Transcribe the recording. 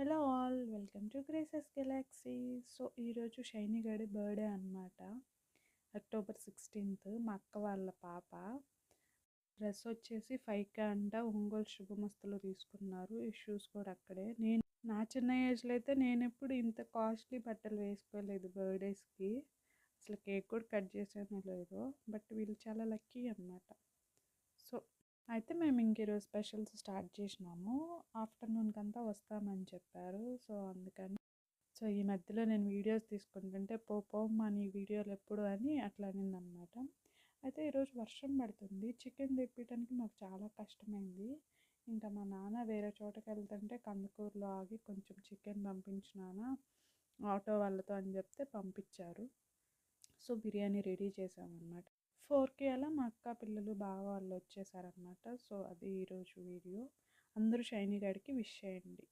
Hello all, welcome to graces Galaxy. So ఈరోజు shiny గడి birthday అనమాట. October 16th. మా అక్క వాళ్ళ పాప. డ్రెస్ వచ్చేసి 5K అంట. ఒంగోలు శుభమస్తులో తీసుకున్నారు. ఈ షూస్ కూడా అక్కడే. నా చిన్న ఏజ్లో అయితే నేను ఎప్పుడు ఇంత కాస్ట్లీ బట్టలు వేసుకోలేదు బర్త్డేస్కి. అసలు కేక్ కూడా కట్ చేసానో లేదో, బట్ వీళ్ళు చాలా లక్కీ అనమాట. సో అయితే మేము ఇంక ఈరోజు స్పెషల్స్ స్టార్ట్ చేసినాము. ఆఫ్టర్నూన్కి అంతా వస్తామని చెప్పారు. సో అందుకని ఈ మధ్యలో నేను వీడియోస్ తీసుకుంటుంటే పోమ్మా నీ వీడియోలు ఎప్పుడు అని అట్లా అనిందనమాట. అయితే ఈరోజు వర్షం పడుతుంది. చికెన్ తెప్పించడానికి మాకు చాలా కష్టమైంది. ఇంకా మా నాన్న వేరే చోటకి వెళ్తుంటే కందుకూరులో ఆగి కొంచెం చికెన్ పంపించినానా ఆటో వాళ్ళతో అని చెప్తే పంపించారు. సో బిర్యానీ రెడీ చేసామన్నమాట. 4K అలా మా అక్క పిల్లలు బావ వాళ్ళు వచ్చేసారనమాట. సో అది ఈరోజు వీడియో. అందరూ షైనీ గాడికి విష్ చేయండి.